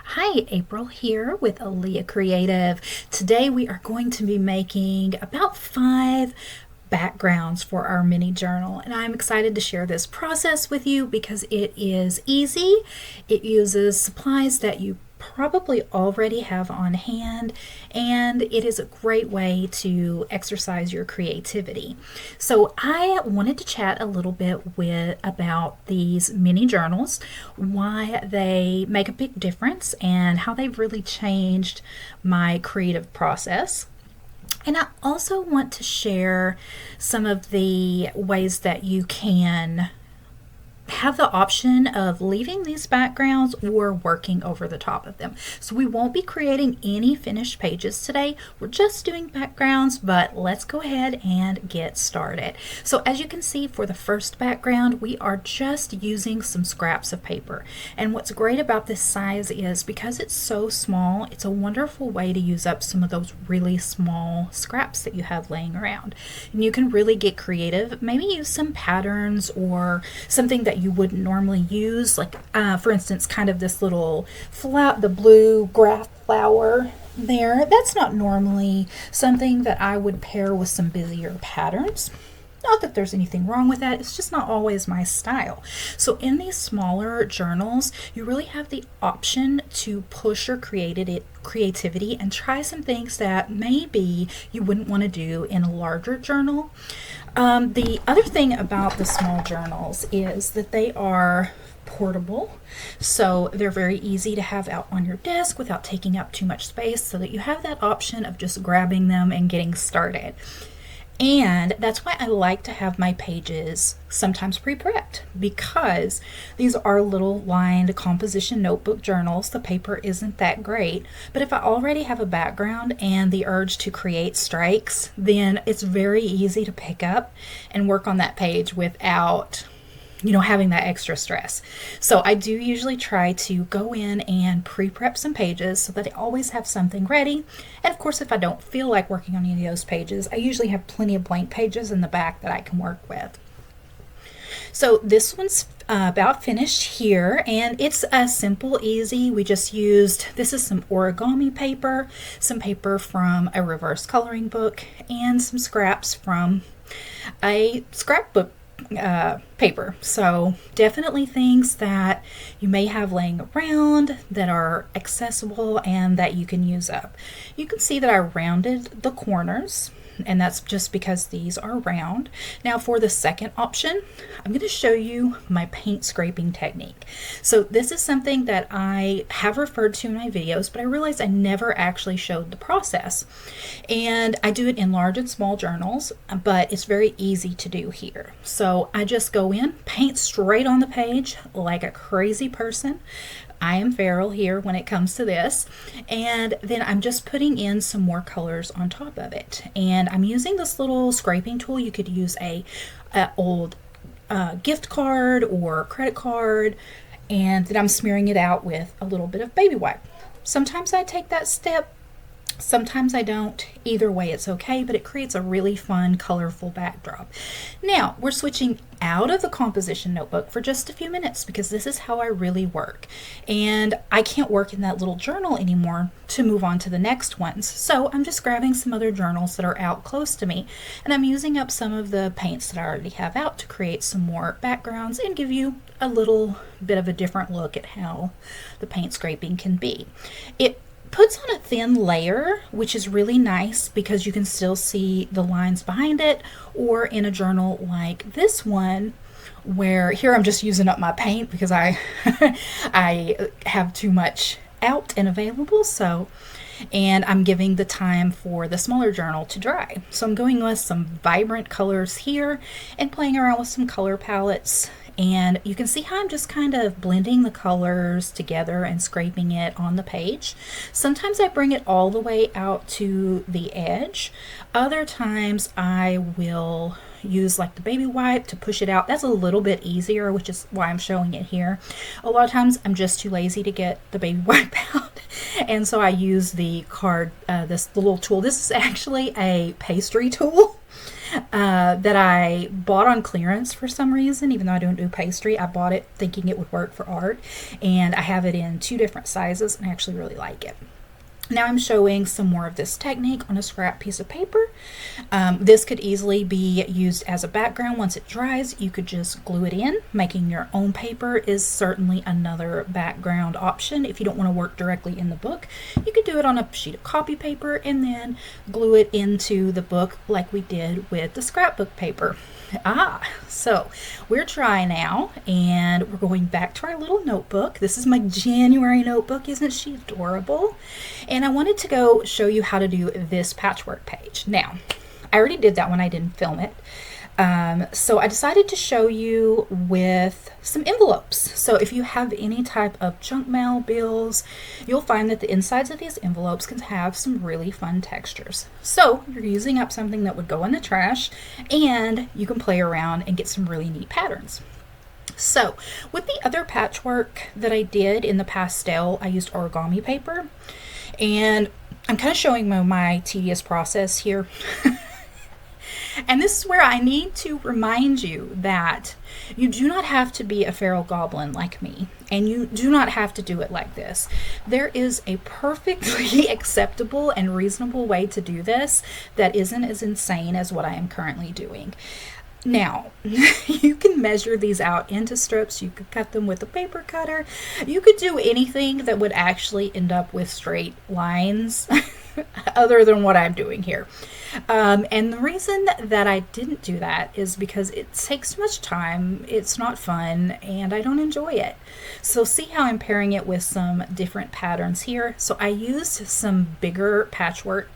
Hi, April here with Aaliyah Creative. Today we are going to be making about 5 backgrounds for our mini journal, and I'm excited to share this process with you because it is easy. It uses supplies that you probably already have on hand, and it is a great way to exercise your creativity. So I wanted to chat a little bit about these mini journals, why they make a big difference, and how they've really changed my creative process. And I also want to share some of the ways that you can have the option of leaving these backgrounds or working over the top of them. So we won't be creating any finished pages today. We're just doing backgrounds, but let's go ahead and get started. So as you can see, for the first background, we are just using some scraps of paper. And what's great about this size is because it's so small, it's a wonderful way to use up some of those really small scraps that you have laying around. And you can really get creative. Maybe use some patterns or something that you wouldn't normally use, like for instance, kind of this little the blue graph flower there. That's not normally something that I would pair with some busier patterns. Not that there's anything wrong with that, it's just not always my style. So in these smaller journals, you really have the option to push your creativity and try some things that maybe you wouldn't want to do in a larger journal. The other thing about the small journals is that they are portable, so they're very easy to have out on your desk without taking up too much space, so that you have that option of just grabbing them and getting started. And that's why I like to have my pages sometimes pre-prepped, because these are little lined composition notebook journals. The paper isn't that great, but if I already have a background and the urge to create strikes, then it's very easy to pick up and work on that page without having that extra stress. So I do usually try to go in and pre-prep some pages so that I always have something ready. And of course, if I don't feel like working on any of those pages, I usually have plenty of blank pages in the back that I can work with. So this one's about finished here, and it's simple, easy. We just used, this is some origami paper, some paper from a reverse coloring book, and some scraps from a scrapbook paper. So definitely things that you may have laying around that are accessible and that you can use up. You can see that I rounded the corners, and that's just because these are round. Now for the second option, I'm going to show you my paint scraping technique. So this is something that I have referred to in my videos, but I realized I never actually showed the process. And I do it in large and small journals, but it's very easy to do here. So I just go in, paint straight on the page like a crazy person. I am feral here when it comes to this, and then I'm just putting in some more colors on top of it. And I'm using this little scraping tool. You could use a old gift card or credit card, and then I'm smearing it out with a little bit of baby wipe. Sometimes I take that step, sometimes I don't. Either way, it's okay, but it creates a really fun, colorful backdrop. Now, we're switching out of the composition notebook for just a few minutes because this is how I really work. And I can't work in that little journal anymore to move on to the next ones. So I'm just grabbing some other journals that are out close to me, and I'm using up some of the paints that I already have out to create some more backgrounds and give you a little bit of a different look at how the paint scraping can be. It puts on a thin layer, which is really nice because you can still see the lines behind it, or in a journal like this one, where here I'm just using up my paint because I I have too much out and available, and I'm giving the time for the smaller journal to dry. So I'm going with some vibrant colors here and playing around with some color palettes. And you can see how I'm just kind of blending the colors together and scraping it on the page. Sometimes I bring it all the way out to the edge. Other times I will use like the baby wipe to push it out. That's a little bit easier, which is why I'm showing it here. A lot of times I'm just too lazy to get the baby wipe out, and so I use the card, this little tool. This is actually a pastry tool. that I bought on clearance for some reason. Even though I don't do pastry, I bought it thinking it would work for art, and I have it in 2 different sizes, and I actually really like it. Now I'm showing some more of this technique on a scrap piece of paper. This could easily be used as a background. Once it dries, you could just glue it in. Making your own paper is certainly another background option. If you don't want to work directly in the book, you could do it on a sheet of copy paper and then glue it into the book like we did with the scrapbook paper. So we're dry now, and we're going back to our little notebook. This is my January notebook. Isn't she adorable? And I wanted to go show you how to do this patchwork page. Now, I already did that when I didn't film it. So I decided to show you with some envelopes. So if you have any type of junk mail, bills, you'll find that the insides of these envelopes can have some really fun textures. So you're using up something that would go in the trash, and you can play around and get some really neat patterns. So with the other patchwork that I did in the pastel, I used origami paper, and I'm kind of showing my tedious process here. And this is where I need to remind you that you do not have to be a feral goblin like me, and you do not have to do it like this. There is a perfectly acceptable and reasonable way to do this that isn't as insane as what I am currently doing. Now, you can measure these out into strips. You could cut them with a paper cutter. You could do anything that would actually end up with straight lines other than what I'm doing here. And the reason that I didn't do that is because it takes too much time, it's not fun, and I don't enjoy it. So see how I'm pairing it with some different patterns here. So I used some bigger patchwork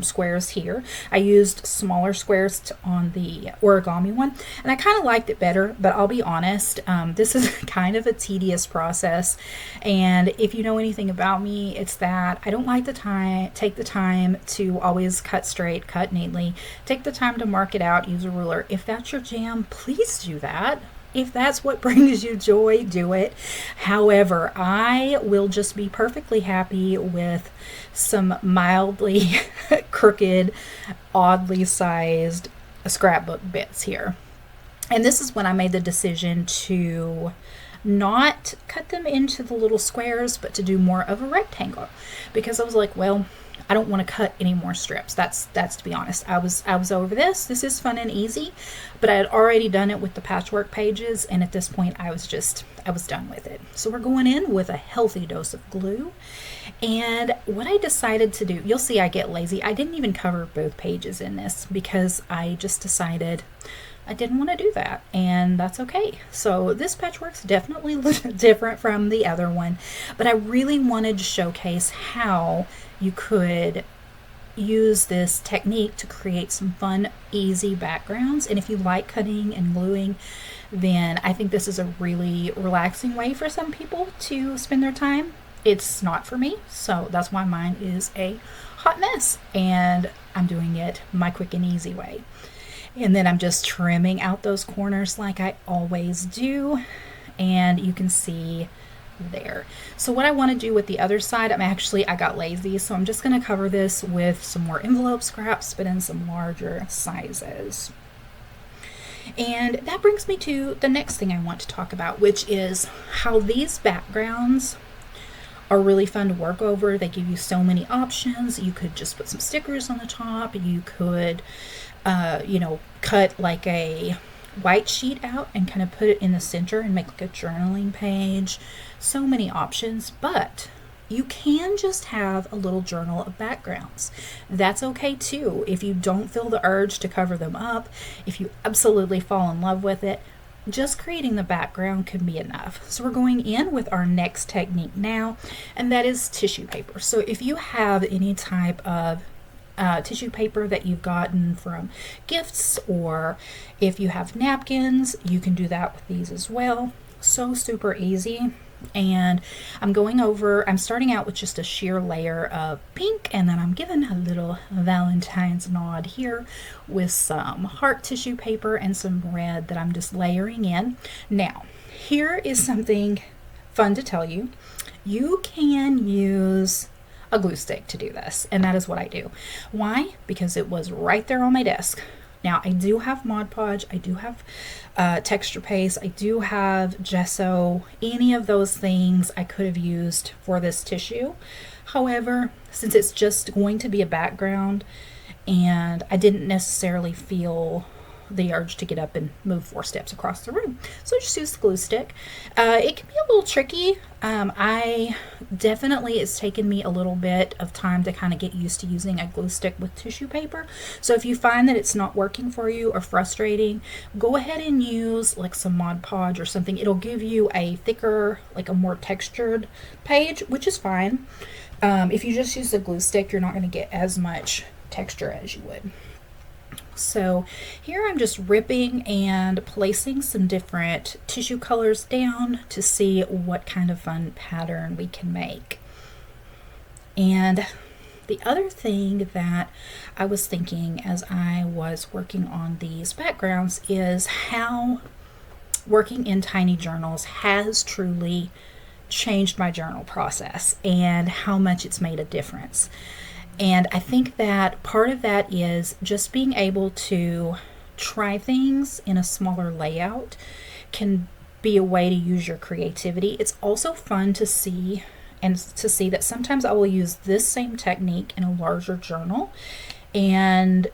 squares here. I used smaller squares on the origami one, and I kind of liked it better, but I'll be honest, this is kind of a tedious process, and if you know anything about me, it's that I don't like take the time to always cut straight, cut neatly, take the time to mark it out, use a ruler. If that's your jam, please do that. If that's what brings you joy, do it. However, I will just be perfectly happy with some mildly crooked, oddly sized scrapbook bits here. And this is when I made the decision to not cut them into the little squares, but to do more of a rectangle, because I was like, well, I don't want to cut any more strips. That's to be honest. I was over this. This is fun and easy, but I had already done it with the patchwork pages, and at this point I was done with it. So we're going in with a healthy dose of glue. And what I decided to do, you'll see I get lazy. I didn't even cover both pages in this because I just decided I didn't want to do that, and that's okay. So this patchwork's definitely different from the other one, but I really wanted to showcase how you could use this technique to create some fun, easy backgrounds. And if you like cutting and gluing, then I think this is a really relaxing way for some people to spend their time. It's not for me, so that's why mine is a hot mess, and I'm doing it my quick and easy way. And then I'm just trimming out those corners like I always do, and you can see there. So what I want to do with the other side, I got lazy, so I'm just going to cover this with some more envelope scraps, but in some larger sizes. And that brings me to the next thing I want to talk about, which is how these backgrounds are really fun to work over. They give you so many options. You could just put some stickers on the top. You could cut like a white sheet out and kind of put it in the center and make like a journaling page. So many options, but you can just have a little journal of backgrounds. That's okay too. If you don't feel the urge to cover them up, if you absolutely fall in love with it, just creating the background can be enough. So we're going in with our next technique now, and that is tissue paper. So if you have any type of tissue paper that you've gotten from gifts, or if you have napkins, you can do that with these as well. So super easy. And I'm starting out with just a sheer layer of pink, and then I'm giving a little Valentine's nod here with some heart tissue paper and some red that I'm just layering in. Now, here is something fun to tell you. You can use a glue stick to do this, and that is what I do. Why? Because it was right there on my desk. Now, I do have Mod Podge, I do have texture paste, I do have gesso. Any of those things I could have used for this tissue. However, since it's just going to be a background and I didn't necessarily feel the urge to get up and move 4 steps across the room, so just use the glue stick. It can be a little tricky. It's taken me a little bit of time to kind of get used to using a glue stick with tissue paper. So if you find that it's not working for you or frustrating, go ahead and use like some Mod Podge or something. It'll give you a thicker, like a more textured page, which is fine. If you just use the glue stick, you're not going to get as much texture as you would. So here I'm just ripping and placing some different tissue colors down to see what kind of fun pattern we can make. And the other thing that I was thinking as I was working on these backgrounds is how working in tiny journals has truly changed my journal process and how much it's made a difference. And I think that part of that is just being able to try things in a smaller layout can be a way to use your creativity. It's also fun to see that sometimes I will use this same technique in a larger journal. And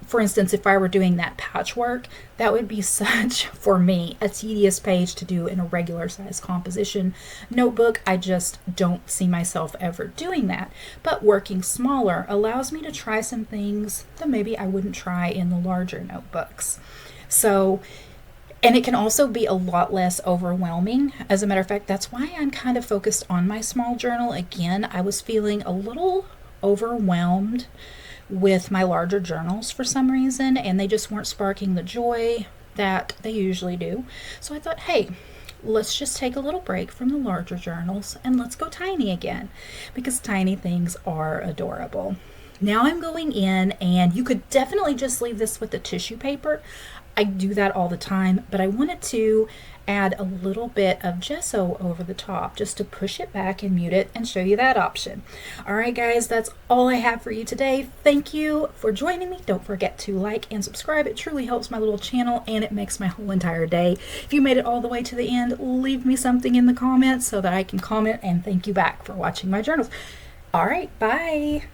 for instance, if I were doing that patchwork, that would be such, for me, a tedious page to do in a regular size composition notebook. I just don't see myself ever doing that. But working smaller allows me to try some things that maybe I wouldn't try in the larger notebooks. And it can also be a lot less overwhelming. As a matter of fact, that's why I'm kind of focused on my small journal. Again, I was feeling a little overwhelmed with my larger journals for some reason, and they just weren't sparking the joy that they usually do. So I thought, hey, let's just take a little break from the larger journals and let's go tiny again, because tiny things are adorable. Now I'm going in, and you could definitely just leave this with the tissue paper. I do that all the time, but I wanted to add a little bit of gesso over the top just to push it back and mute it and show you that option. All right, guys, that's all I have for you today. Thank you for joining me. Don't forget to like and subscribe. It truly helps my little channel, and it makes my whole entire day. If you made it all the way to the end, leave me something in the comments so that I can comment and thank you back for watching my journals. All right, bye.